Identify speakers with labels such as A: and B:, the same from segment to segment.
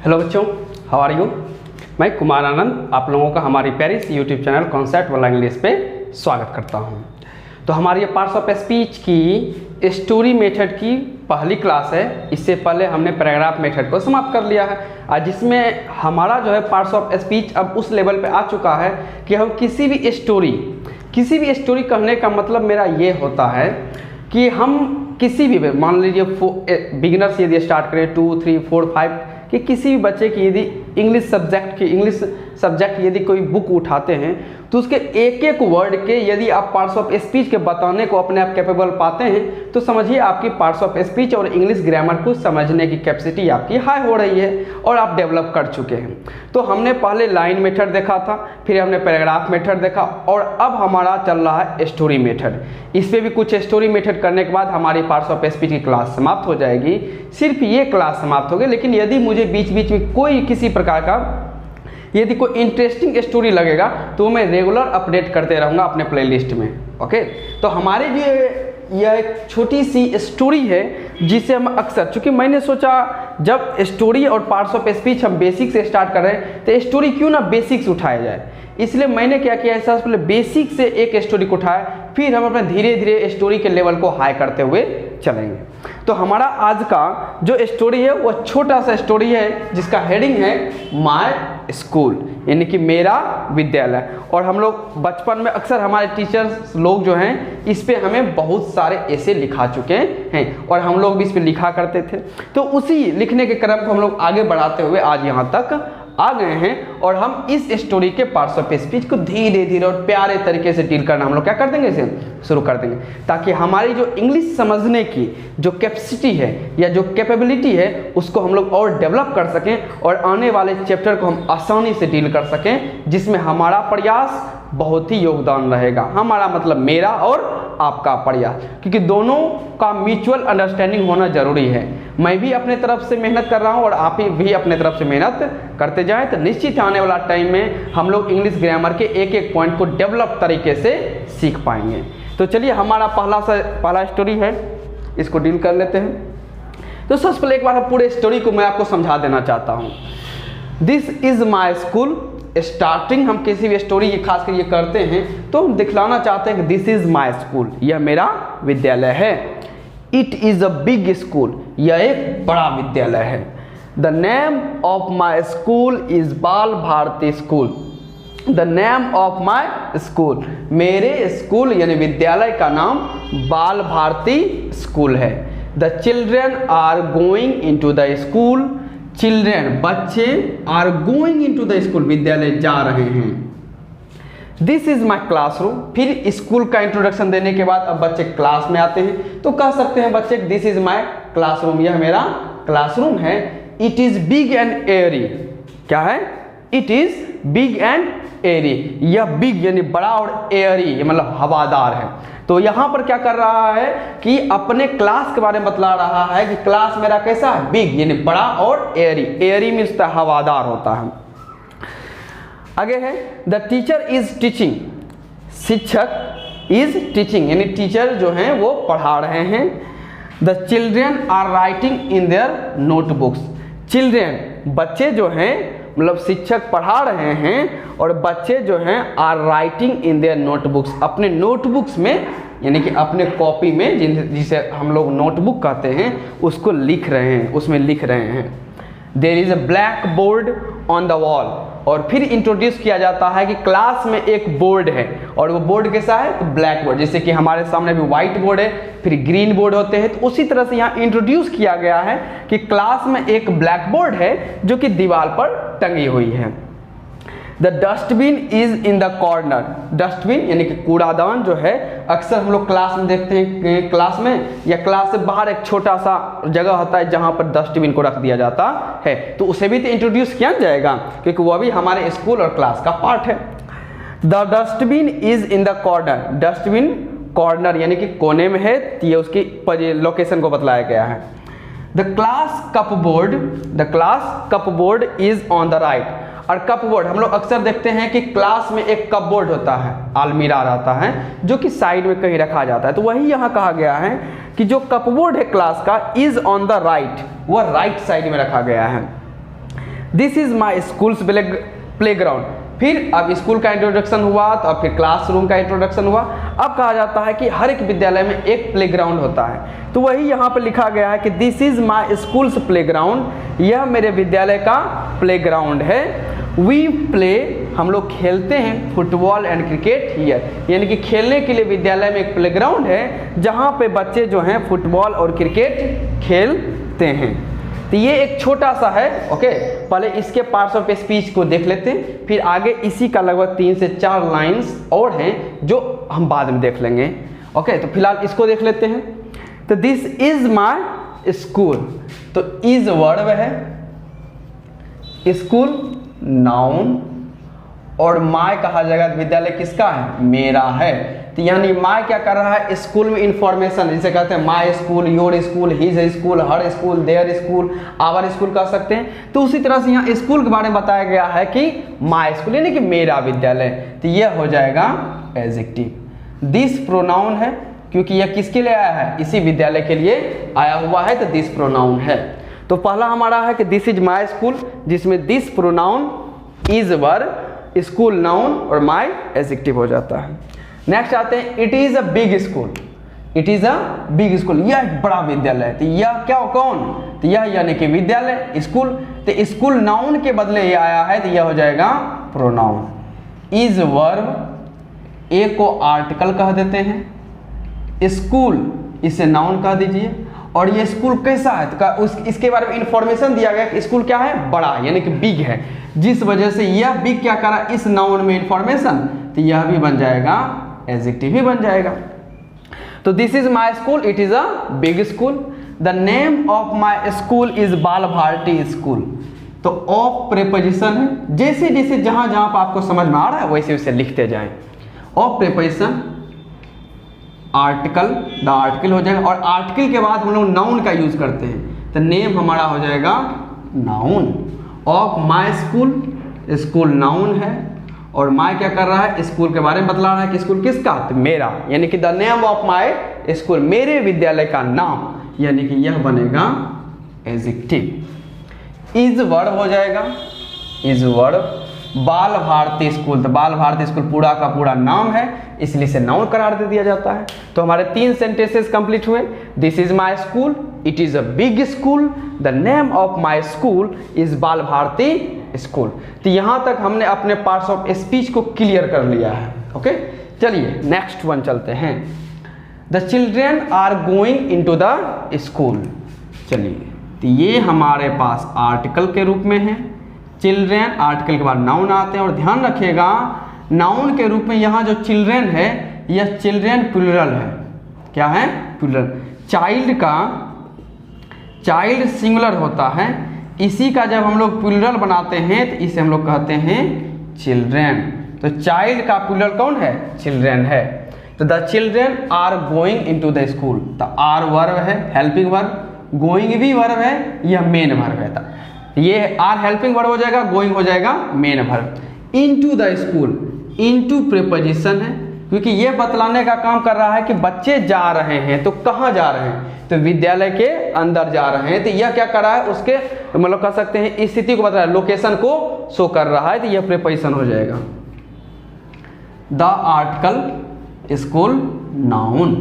A: Hello बच्चों, how are you. मैं कुमार आनंद आप लोगों का हमारी प्यारी सी यूट्यूब चैनल कॉन्सेप्ट वाला इंग्लिश पे स्वागत करता हूं। तो हमारी ये पार्ट्स ऑफ स्पीच की स्टोरी मेथड की पहली क्लास है। इससे पहले हमने पैराग्राफ मेथड को समाप्त कर लिया है और जिसमें हमारा जो है पार्ट्स ऑफ स्पीच अब उस लेवल पे आ चुका है कि हम किसी भी स्टोरी कहने का मतलब मेरा ये होता है कि हम किसी भी, मान लीजिए बिगिनर से यदि स्टार्ट करें 2, 3, 4, 5 कि किसी भी बच्चे की यदि इंग्लिश सब्जेक्ट यदि कोई बुक उठाते हैं तो उसके एक एक वर्ड के यदि आप पार्ट्स ऑफ स्पीच के बताने को अपने आप कैपेबल पाते हैं तो समझिए आपकी पार्ट्स ऑफ स्पीच और इंग्लिश ग्रामर को समझने की कैपेसिटी आपकी हाई हो रही है और आप डेवलप कर चुके हैं। तो हमने पहले लाइन मेथड देखा था, फिर हमने पैराग्राफ मेथड देखा और अब हमारा चल रहा है स्टोरी मेथड। इस पर भी कुछ स्टोरी मेथड करने के बाद हमारी पार्ट्स ऑफ स्पीच की क्लास समाप्त हो जाएगी। सिर्फ ये क्लास समाप्त होगी, लेकिन यदि मुझे बीच बीच में कोई किसी प्रकार का यदि कोई इंटरेस्टिंग स्टोरी लगेगा तो मैं रेगुलर अपडेट करते रहूँगा अपने प्लेलिस्ट में। ओके, तो हमारे लिए यह एक छोटी सी स्टोरी है जिसे हम अक्सर, चूँकि मैंने सोचा जब स्टोरी और पार्ट्स ऑफ स्पीच हम बेसिक से स्टार्ट कर रहे हैं तो स्टोरी क्यों ना बेसिक्स उठाया जाए। इसलिए मैंने क्या किया, ऐसा पहले बेसिक से एक स्टोरी को उठाया, फिर हम अपने धीरे धीरे स्टोरी के लेवल को हाई करते हुए चलेंगे। तो हमारा आज का जो स्टोरी है वो छोटा सा स्टोरी है जिसका हेडिंग है माय स्कूल, यानी कि मेरा विद्यालय। और हम लोग बचपन में अक्सर हमारे टीचर्स लोग जो हैं इस पे हमें बहुत सारे ऐसे लिखा चुके हैं और हम लोग भी इस पे लिखा करते थे। तो उसी लिखने के क्रम को हम लोग आगे बढ़ाते हुए आज यहाँ तक आ गए हैं और हम इस स्टोरी के पार्ट्स ऑफ स्पीच को धीरे धीरे और प्यारे तरीके से डील करना हम लोग क्या कर देंगे, इसे शुरू कर देंगे, ताकि हमारी जो इंग्लिश समझने की जो कैपेसिटी है या जो कैपेबिलिटी है उसको हम लोग और डेवलप कर सकें और आने वाले चैप्टर को हम आसानी से डील कर सकें, जिसमें हमारा प्रयास बहुत ही योगदान रहेगा। हमारा मतलब मेरा और आपका प्रयास, क्योंकि दोनों का म्यूचुअल अंडरस्टैंडिंग होना जरूरी है। मैं भी अपने तरफ से मेहनत कर रहा हूँ और आप भी अपने तरफ से मेहनत करते जाएं तो निश्चित आने वाला टाइम में हम लोग इंग्लिश ग्रामर के एक एक पॉइंट को डेवलप तरीके से सीख पाएंगे। तो चलिए हमारा पहला स्टोरी है, इसको डील कर लेते हैं। तो सबसे पहले एक बार पूरे स्टोरी को मैं आपको समझा देना चाहता हूँ। This is my school. Starting हम किसी भी स्टोरी ये खास कर ये करते हैं तो हम दिखलाना चाहते हैं कि दिस इज माई स्कूल, यह मेरा विद्यालय है। It is a big school, यह एक बड़ा विद्यालय है। The name of my school is Bal Bharati school. The name of my school, मेरे स्कूल यानी विद्यालय का नाम बाल भारती स्कूल है। The children are going into the school. Children बच्चे are going into the school, विद्यालय जा रहे हैं। This is my classroom. फिर स्कूल का इंट्रोडक्शन देने के बाद अब बच्चे क्लास में आते हैं तो कह सकते हैं बच्चे दिस इज माई क्लासरूम, यह मेरा क्लासरूम है। It is big and Airy. क्या है? It is big and Airy. यह बिग यानी बड़ा और एयरी मतलब हवादार है। तो यहाँ पर क्या कर रहा है कि अपने क्लास के बारे में बतला रहा है कि क्लास मेरा कैसा है, बिग यानी बड़ा और एयरी। एयरी मीन्स हवादार होता है। आगे है द टीचर इज टीचिंग। शिक्षक इज टीचिंग यानी टीचर जो हैं वो पढ़ा रहे हैं। The children are writing in their notebooks. Children बच्चे जो हैं मतलब शिक्षक पढ़ा रहे हैं और बच्चे जो हैं are writing in their notebooks, अपने नोटबुक्स में यानी कि अपने कॉपी में जिसे हम लोग नोटबुक कहते हैं उसको लिख रहे हैं, उसमें लिख रहे हैं। There is a black board on the wall. और फिर इंट्रोड्यूस किया जाता है कि क्लास में एक बोर्ड है और वो बोर्ड कैसा है, तो ब्लैक बोर्ड। जैसे कि हमारे सामने भी व्हाइट बोर्ड है, फिर ग्रीन बोर्ड होते हैं, तो उसी तरह से यहाँ इंट्रोड्यूस किया गया है कि क्लास में एक ब्लैक बोर्ड है जो कि दीवार पर टंगी हुई है। The dustbin is in the corner. Dustbin यानी कि कूड़ादान जो है अक्सर हम लोग क्लास में देखते हैं, क्लास में या क्लास से बाहर एक छोटा सा जगह होता है जहाँ पर डस्टबिन को रख दिया जाता है, तो उसे भी तो इंट्रोड्यूस किया जाएगा क्योंकि वह भी हमारे स्कूल और क्लास का पार्ट है। The dustbin is in the corner. Dustbin corner यानी कि कोने में है, ये उसकी लोकेशन को बतलाया गया है। The class cup board is on the right. और कप बोर्ड हम लोग अक्सर देखते हैं कि क्लास में एक कप बोर्ड होता है, अलमीरा रहता है जो कि साइड में कहीं रखा जाता है, तो वही यहाँ कहा गया है कि जो कप बोर्ड है क्लास का इज ऑन द राइट, वह राइट साइड में रखा गया है। This is my schools playground. फिर अब स्कूल का इंट्रोडक्शन हुआ, तो अब फिर क्लासरूम का इंट्रोडक्शन हुआ। अब कहा जाता है कि हर एक विद्यालय में एक प्लेग्राउंड होता है, तो वही यहाँ पर लिखा गया है कि this is my schools playground, यह मेरे विद्यालय का प्लेग्राउंड है। वी प्ले, हम लोग खेलते हैं फुटबॉल एंड क्रिकेट हियर, यानी कि खेलने के लिए विद्यालय में एक प्लेग्राउंड है जहाँ पे बच्चे जो हैं फुटबॉल और क्रिकेट खेलते हैं। तो ये एक छोटा सा है, ओके। पहले इसके पार्ट्स ऑफ स्पीच को देख लेते हैं, फिर आगे इसी का लगभग 3 से 4 लाइंस और हैं जो हम बाद में देख लेंगे, ओके। तो फिलहाल इसको देख लेते हैं। तो दिस इज माई स्कूल, तो इज वर्ब है, स्कूल नाउन, और माय कहा जाएगा विद्यालय किसका है, मेरा है। तो यानी माय क्या कर रहा है, स्कूल में इंफॉर्मेशन, जिसे कहते हैं my school, your school, his school, her school, their school, our school कह सकते हैं। तो उसी तरह से यहाँ स्कूल के बारे में बताया गया है कि माय स्कूल, यानी कि मेरा विद्यालय, तो यह हो जाएगा एडजेक्टिव। दिस प्रोनाउन है, क्योंकि यह किसके लिए आया है, इसी विद्यालय के लिए आया हुआ है, तो दिस प्रोनाउन है। तो पहला हमारा है कि दिस इज माई स्कूल, जिसमें this pronoun, is verb, school noun और माई एडजेक्टिव हो जाता है। नेक्स्ट आते हैं, it is a big school, it is a big school, यह एक बड़ा विद्यालय है। तो यह क्या, कौन, तो यह यानी कि विद्यालय, स्कूल। तो स्कूल नाउन के बदले ये आया है, तो यह हो जाएगा प्रोनाउन। इज वर्ब, ए को आर्टिकल कह देते हैं, स्कूल इसे नाउन कह दीजिए। और ये स्कूल कैसा है, तो इसके बारे में इंफॉर्मेशन दिया गया कि स्कूल क्या है, बड़ा, यानी कि बिग है, जिस वजह से यह बिग क्या करा, इस नाउन में इंफॉर्मेशन, तो यह भी बन जाएगा एडजेक्टिव ही बन जाएगा। तो this is my school, it is a big school. The name of my school is Bal Bharati school. तो ऑफ प्रेपोजिशन है, जैसे जैसे जहां जहां पर आपको समझ में आ रहा है वैसे वैसे लिखते जाएं। Of preposition, article, the article हो जाएगा, और आर्टिकल के बाद हम लोग नाउन का यूज करते हैं, तो नेम हमारा हो जाएगा noun. Of my school, school noun है, और माई क्या कर रहा है, स्कूल के बारे में बतला रहा है कि स्कूल किसका, तो मेरा, यानी कि the name of my school, मेरे विद्यालय का नाम, यानी कि यह बनेगा एडजेक्टिव। इज वर्ब हो जाएगा, इज वर्ब। बाल भारती स्कूल, तो बाल भारती स्कूल पूरा का पूरा नाम है, इसलिए इसे नाउन करार दे दिया जाता है। तो हमारे 3 सेंटेंसेस कंप्लीट हुए। This is my school, it is a big school, the name of my school is Bal Bharati school. तो यहाँ तक हमने अपने पार्ट्स ऑफ स्पीच को क्लियर कर लिया है, ओके। चलिए नेक्स्ट वन चलते हैं। The children are going into the school. चलिए, तो ये हमारे पास आर्टिकल के रूप में है, चिल्ड्रेन, आर्टिकल के बाद नाउन आते हैं। और ध्यान रखिएगा, नाउन के रूप में यहाँ जो चिल्ड्रेन है, यह चिल्ड्रेन प्लूरल है। क्या है, प्लूरल। चाइल्ड का, चाइल्ड सिंगुलर होता है, इसी का जब हम लोग प्लूरल बनाते हैं तो इसे हम लोग कहते हैं चिल्ड्रेन। तो चाइल्ड का प्लूरल कौन है, चिल्ड्रेन है। तो the children are going into the school, तो आर वर्ब है, हेल्पिंग वर्ब, गोइंग भी वर्ब है, यह मेन वर्ब है। ये आर हेल्पिंग वर्ब हो जाएगा, गोइंग हो जाएगा main verb. Into the school, into preposition है, क्योंकि ये बतलाने का काम कर रहा है कि बच्चे जा रहे हैं, तो कहाँ जा रहे हैं, तो विद्यालय के अंदर जा रहे हैं। तो यह क्या कर रहा है, उसके मतलब कह सकते हैं स्थिति को बता रहा है, लोकेशन को शो कर रहा है, तो यह प्रीपोजिशन हो जाएगा। The article, school noun.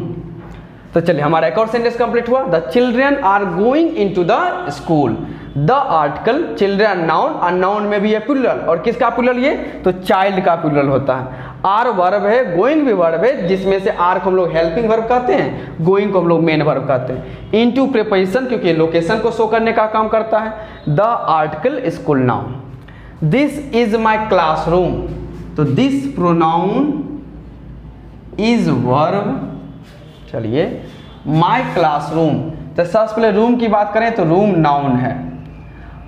A: तो चलिए हमारा एक और सेंटेंस कंप्लीट हुआ। The children are going into the school. The article, children noun, और नाउन में भी है प्लूरल, और किसका प्लूरल, ये तो चाइल्ड का प्लूरल होता है। आर वर्ब है, गोइंग भी वर्ब है, जिसमें से आर को हम लोग हेल्पिंग वर्ब कहते हैं, गोइंग को हम लोग मेन वर्ब कहते हैं। इनटू प्रीपोजिशन, क्योंकि लोकेशन को शो करने का काम करता है। The article, school noun. This is my classroom, तो दिस प्रोनाउन इज वर्ब। चलिए, माई क्लासरूम, तो सबसे पहले रूम की बात करें तो रूम नाउन है।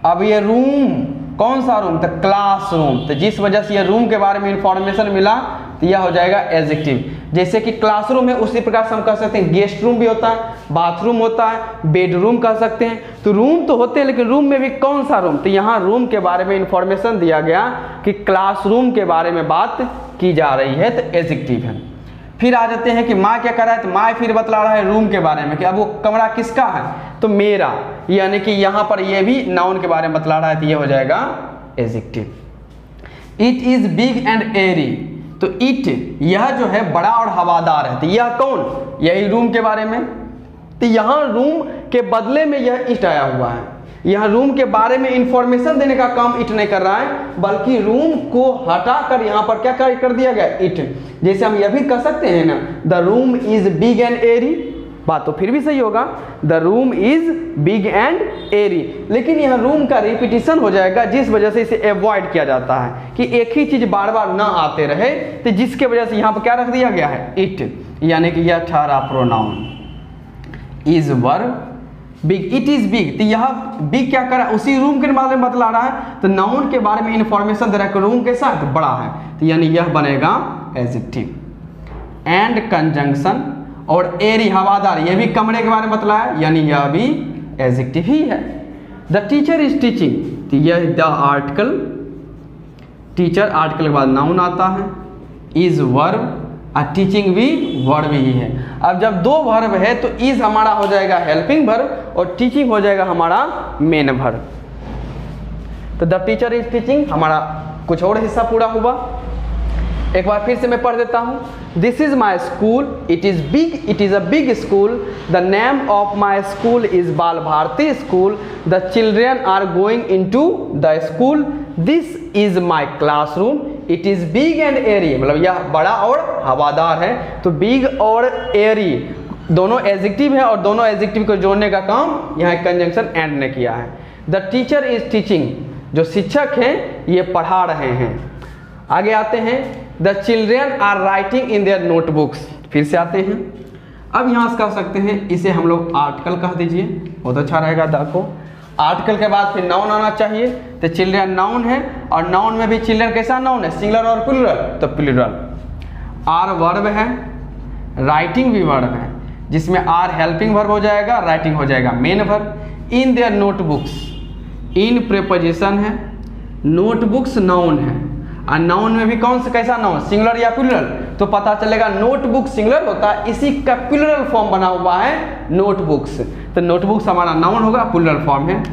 A: अब ये रूम, कौन सा रूम, तो क्लासरूम, तो जिस वजह से ये रूम के बारे में इंफॉर्मेशन मिला तो यह हो जाएगा एडजेक्टिव। जैसे कि क्लासरूम है, उसी प्रकार से हम कह सकते हैं गेस्ट रूम भी होता है, बाथरूम होता है, बेडरूम कह सकते हैं। तो रूम तो होते हैं, लेकिन रूम में भी कौन सा रूम, तो यहाँ रूम के बारे में इंफॉर्मेशन दिया गया कि क्लासरूम के बारे में बात की जा रही है, तो एडजेक्टिव है। फिर आ जाते हैं कि माँ क्या कर रहा है, तो माँ फिर बतला रहा है रूम के बारे में कि अब वो कमरा किसका है, तो मेरा, यानी कि यहाँ पर ये भी नाउन के बारे में बतला रहा है, तो ये हो जाएगा adjective. It is big and airy, तो इट यह जो है बड़ा और हवादार है, तो यह कौन, यही रूम के बारे में। तो यहाँ रूम के बदले में यह इट आया हुआ है, यहाँ रूम के बारे में इंफॉर्मेशन देने का काम इट नहीं कर रहा है, बल्कि रूम को हटाकर यहाँ पर क्या कर दिया गया, इट। जैसे हम यह भी कह सकते हैं ना, the room is big and airy, बात तो फिर भी सही होगा, the room is big and airy, लेकिन यहाँ रूम का रिपीटिशन हो जाएगा, जिस वजह से इसे अवॉइड किया जाता है कि एक ही चीज बार बार ना आते रहे, तो जिसके वजह से यहाँ पर क्या रख दिया गया है, इट, यानी कि यह ठहरा pronoun. Is verb, big, it is big, तो यह बिग क्या कर रहा है, उसी रूम के बारे में बतला रहा है, तो नाउन के बारे में इंफॉर्मेशन दे रहा है कि रूम कैसा है, तो बड़ा है, तो यानी यह बनेगा एडजेक्टिव। एंड कंजंक्शन, और एरी हवादार, यह भी कमरे के बारे में बतलाया है, यानी यह भी एडजेक्टिव ही है। द टीचर इज टीचिंग, तो यह द आर्टिकल, टीचर आर्टिकल के बाद नाउन आता है, इज वर्ब, और टीचिंग भी वर्ब ही है। अब जब दो वर्ब है तो इज हमारा हो जाएगा हेल्पिंग वर्ब और टीचिंग हो जाएगा हमारा मेन वर्ब। तो द टीचर इज टीचिंग हमारा कुछ और हिस्सा पूरा हुआ। एक बार फिर से मैं पढ़ देता हूँ। This is my school, it is big, it is a big school, the name of my school is Bal Bharati school, the children are going into the school, this is my classroom, it is big and airy, मतलब यह बड़ा और हवादार है। तो big और एरी दोनों adjective है और दोनों एडजेक्टिव को जोड़ने का काम यहाँ कंजंक्शन एंड ने किया है। द टीचर इज टीचिंग, जो शिक्षक हैं ये पढ़ा रहे हैं। आगे आते हैं, the children are writing in their notebooks, फिर से आते हैं। अब यहाँ से कह सकते हैं इसे हम लोग आर्टिकल कह दीजिए, बहुत अच्छा रहेगा द को। आर्टिकल के बाद फिर नाउन आना चाहिए, तो चिल्ड्रन नाउन है और नाउन में भी चिल्ड्रन कैसा नाउन है, सिंगुलर और प्लूरल, तो प्लूरल। आर वर्ब है, राइटिंग भी वर्ब है, जिसमें आर हेल्पिंग वर्ब हो जाएगा, राइटिंग हो जाएगा main verb. In their notebooks, in preposition है, नोटबुक्स नाउन है, और नाउन में भी कौन सा कैसा नाउन, सिंगुलर या प्लूरल, तो पता चलेगा नोटबुक सिंगुलर होता है, इसी का प्लूरल फॉर्म बना हुआ है नोटबुक्स, तो नोटबुक्स हमारा नाउन होगा, प्लूरल फॉर्म है।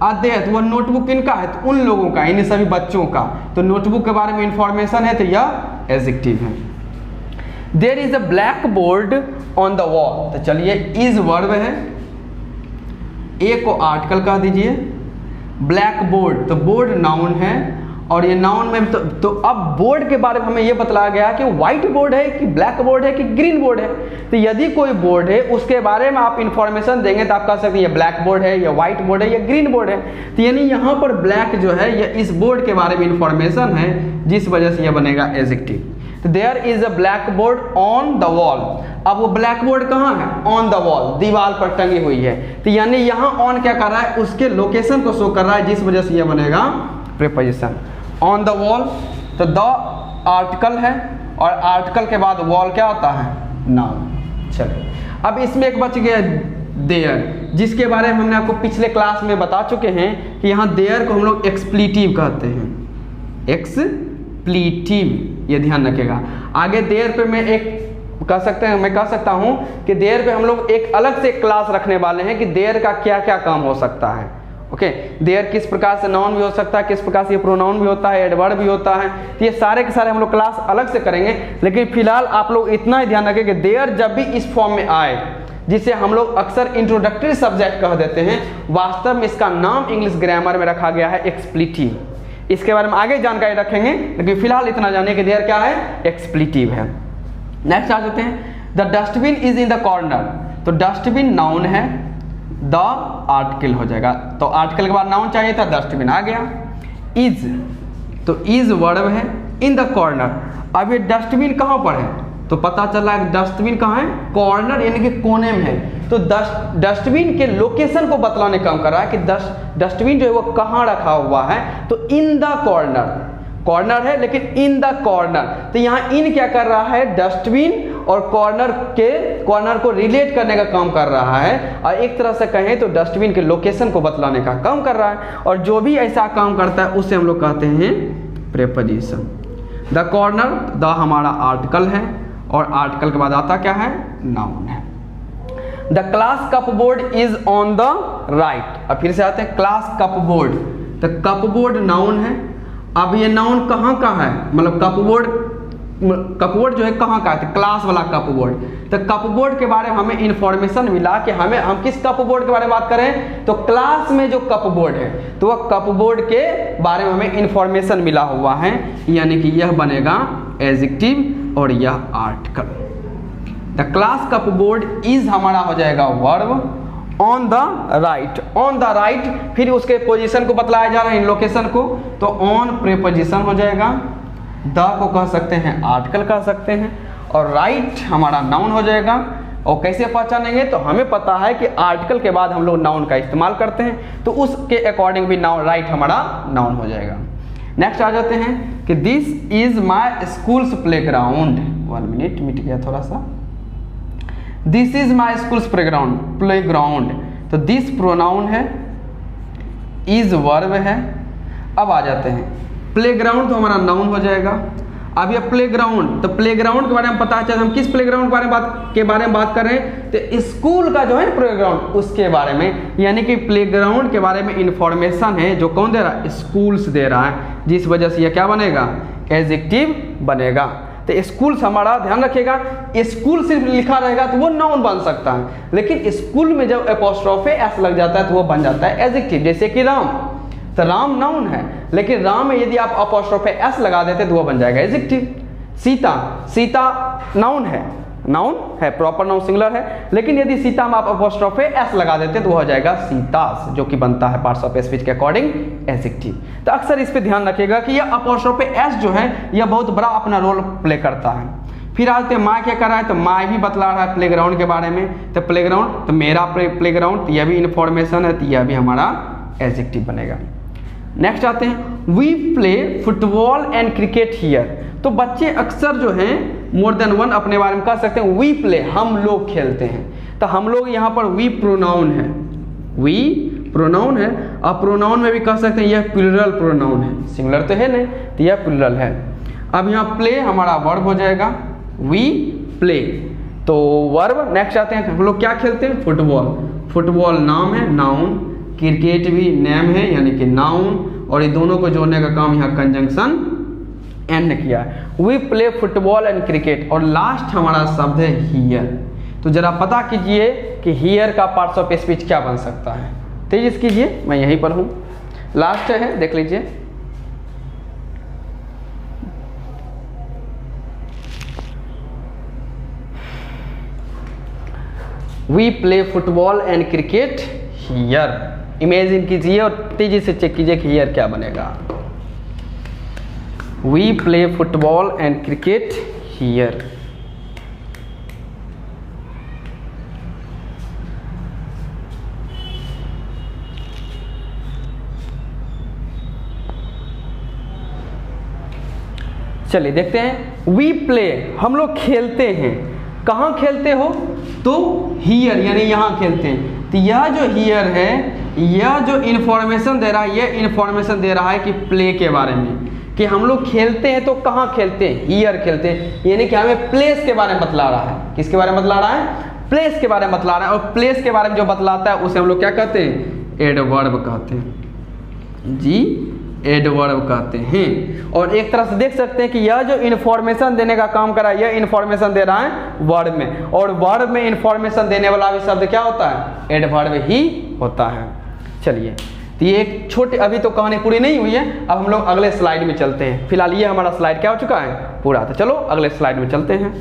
A: अध्ययन, वो नोटबुक किनका है, तो उन लोगों का, इन सभी बच्चों का, तो नोटबुक के बारे में इंफॉर्मेशन है, तो यह एडजेक्टिव है। There is a black board on the wall, तो चलिए इज वर्ब है, ए को आर्टिकल कह दीजिए, ब्लैक बोर्ड, तो बोर्ड नाउन है, और ये नाउन में तो अब बोर्ड के बारे में हमें ये बतलाया गया कि व्हाइट बोर्ड है कि ब्लैक बोर्ड है कि ग्रीन बोर्ड है। तो यदि कोई बोर्ड है उसके बारे में आप इंफॉर्मेशन देंगे तो आप कह सकते हैं ये ब्लैक बोर्ड है, या व्हाइट बोर्ड है, या ग्रीन बोर्ड है। तो यानी यहाँ पर ब्लैक जो है ये इस बोर्ड के बारे में इंफॉर्मेशन है, जिस वजह से यह बनेगा एडजेक्टिव। तो there is a black board on the wall, अब वो ब्लैक बोर्ड कहाँ है, ऑन द वॉल, दीवार पर टंगी हुई है, तो यानी यहाँ ऑन क्या कर रहा है, उसके लोकेशन को शो कर रहा है, जिस वजह से यह बनेगा प्रीपोजिशन। ऑन द वॉल, तो द आर्टिकल है और आर्टिकल के बाद वॉल क्या होता है, नाउन। चलिए अब इसमें एक बच गया देयर, जिसके बारे में हमने आपको पिछले क्लास में बता चुके हैं कि यहाँ देयर को हम लोग एक्सप्लीटिव कहते हैं, एक्सप्लीटिव, ये ध्यान रखिएगा। आगे देयर पे मैं कह सकता हूँ कि देयर पे हम लोग एक अलग से क्लास रखने वाले हैं कि देयर का क्या क्या काम हो सकता है। ओके, देयर किस प्रकार से नाउन भी हो सकता है, किस प्रकार से ये प्रोनाउन भी होता है, एडवर्ब भी होता है, तो ये सारे के सारे हम लोग क्लास अलग से करेंगे। लेकिन फिलहाल आप लोग इतना ही ध्यान रखें कि देयर जब भी इस फॉर्म में आए, जिसे हम लोग अक्सर इंट्रोडक्टरी सब्जेक्ट कह देते हैं, वास्तव में इसका नाम इंग्लिश ग्रामर में रखा गया है एक्सप्लीटिव। इसके बारे में आगे जानकारी रखेंगे, लेकिन फिलहाल इतना जानिए कि देयर क्या है, एक्सप्लीटिव है। नेक्स्ट आ जाते हैं, the dustbin is in the corner, तो डस्टबिन नाउन है, द आर्टिकल हो जाएगा, तो आर्टिकल के बाद नाउन चाहिए था, डस्टबिन आ गया। इज, तो इज वर्ब है, इन द कॉर्नर, अब ये डस्टबिन कहाँ पर है, तो पता चला है डस्टबिन कहाँ है, कॉर्नर यानी कि कोने में है। तो डस्टबिन के लोकेशन को बतलाने का काम कर रहा है कि डस्टबिन जो है वो कहाँ रखा हुआ है, तो इन द कॉर्नर, कॉर्नर है लेकिन इन द कॉर्नर, तो यहाँ इन क्या कर रहा है, डस्टबिन और कॉर्नर को रिलेट करने का काम कर रहा है, और एक तरह से कहें तो डस्टबिन के लोकेशन को बतलाने का काम कर रहा है। और जो भी ऐसा काम करता है उसे हम लोग कहते हैं प्रीपोजिशन। द कॉर्नर, द हमारा आर्टिकल है और आर्टिकल के बाद आता क्या है, नाउन है। The class cupboard is on the right. अब फिर से आते हैं क्लास कपबोर्ड, तो कपबोर्ड नाउन है। अब ये नाउन कहाँ का है, मतलब कपबोर्ड जो है कहाँ का है, क्लास वाला कपबोर्ड। तो कपबोर्ड के बारे में हमें इंफॉर्मेशन मिला कि हम किस कपबोर्ड के बारे में बात करें, तो क्लास में जो कपबोर्ड है तो वह कपबोर्ड के बारे में हमें इंफॉर्मेशन मिला हुआ है, यानी कि यह बनेगा एडजेक्टिव और यह article. The class cupboard is हमारा हो जाएगा verb. On the right, on the right, फिर उसके पोजीशन को बतलाया जा रहा है, इन लोकेशन को, तो ऑन प्रीपोजिशन हो जाएगा। द को कह सकते हैं आर्टिकल कह सकते हैं, और राइट हमारा नाउन हो जाएगा। और कैसे पहचानेंगे, तो हमें पता है कि आर्टिकल के बाद हम लोग नाउन का इस्तेमाल करते हैं, तो उसके अकॉर्डिंग भी नाउन राइट हमारा नाउन हो जाएगा। नेक्स्ट आ जाते हैं कि this is my schools playground. 1 minute मिट गया थोड़ा सा। This is my schools playground, तो दिस प्रोनाउन है, इज वर्ब है। अब आ जाते हैं प्लेग्राउंड, तो हमारा नाउन हो जाएगा। अब ये प्लेग्राउंड, तो प्लेग्राउंड के बारे में पता चला हम किस प्लेग्राउंड के बारे में बात कर रहे हैं, तो स्कूल का जो है प्लेग्राउंड उसके बारे में, यानी कि प्लेग्राउंड के बारे में इंफॉर्मेशन है जो कौन दे रहा है, स्कूल्स दे रहा है, जिस वजह से यह क्या बनेगा, एडजेक्टिव बनेगा। तो स्कूल्स हमारा ध्यान रखिएगा, स्कूल सिर्फ लिखा रहेगा तो वो नाउन बन सकता है, लेकिन स्कूल में जब एपोस्ट्रोफे एस लग जाता है तो वो बन जाता है एडजेक्टिव। जैसे कि राम, तो राम नाउन है, लेकिन राम में यदि आप अपोस्ट्रोफे एस लगा देते तो वो बन जाएगा एडजेक्टिव। सीता, सीता नाउन है, प्रॉपर नाउन सिंगुलर है, लेकिन यदि सीता में आप अपोस्ट्रोफे एस लगा देते तो वो हो जाएगा सीतास, जो कि बनता है पार्ट्स ऑफ स्पीच के अकॉर्डिंग एडजेक्टिव। तो अक्सर इस पे ध्यान रखिएगा कि यह अपोस्ट्रोफे एस जो है यह बहुत बड़ा अपना रोल प्ले करता है। फिर आते हैं माँ क्या कर रहा है, तो माँ भी बतला रहा है प्लेग्राउंड के बारे में, तो प्लेग्राउंड, तो मेरा प्लेग्राउंड, तो यह भी इंफॉर्मेशन है, तो यह भी हमारा एडजेक्टिव बनेगा। नेक्स्ट आते हैं we play football and cricket here. तो बच्चे अक्सर जो हैं मोर देन वन अपने बारे में कह सकते हैं वी प्ले, हम लोग खेलते हैं। तो हम लोग यहाँ पर वी प्रोनाउन है, वी प्रोनाउन है। अब प्रोनाउन में भी कह सकते हैं यह प्लूरल प्रोनाउन है, सिंगुलर तो है नहीं, तो यह प्लूरल है। अब यहाँ प्ले हमारा वर्ब हो जाएगा, वी प्ले, तो वर्ब। नेक्स्ट आते हैं हम लोग क्या खेलते हैं, फुटबॉल, फुटबॉल नाम है, नाउन, क्रिकेट भी नेम है यानी कि नाउन, और ये दोनों को जोड़ने का काम यहाँ कंजंक्शन एंड ने किया है। We play football and cricket, और लास्ट हमारा शब्द है हियर। तो जरा पता कीजिए कि हियर का पार्ट्स ऑफ स्पीच क्या बन सकता है, तेजी से कीजिए, मैं यहीं पर हूँ, लास्ट है, देख लीजिए। We play football and cricket here, imagine कीजिए और तेजी से चेक कीजिए कि हियर क्या बनेगा। We play football and cricket here. चलिए देखते हैं, वी प्ले हम लोग खेलते हैं, कहाँ खेलते हो, तो हियर यानी यहाँ खेलते हैं। तो यह जो हियर है, यह जो इन्फॉर्मेशन दे रहा है, यह इन्फॉर्मेशन दे रहा है कि प्ले के बारे में, कि हम लोग खेलते हैं तो कहाँ खेलते हैं, हियर खेलते हैं, यानी कि हमें प्लेस के बारे में बतला रहा है। किसके बारे में बतला रहा है, प्लेस के बारे में बतला रहा है। और प्लेस के बारे में जो बतलाता है उसे हम लोग क्या कहते हैं, एडवर्ब कहते हैं जी, एडवर्ब कहते हैं। और एक तरह से देख सकते हैं कि यह जो इन्फॉर्मेशन देने का काम कर रहा है, यह इन्फॉर्मेशन दे रहा है वर्ब में, और वर्ब में इन्फॉर्मेशन देने वाला भी शब्द क्या होता है, एडवर्ब ही होता है। चलिए, तो ये एक छोटी, अभी तो कहानी पूरी नहीं हुई है, अब हम लोग अगले स्लाइड में चलते हैं। फिलहाल ये हमारा स्लाइड क्या हो चुका है, पूरा। तो चलो अगले स्लाइड में चलते हैं।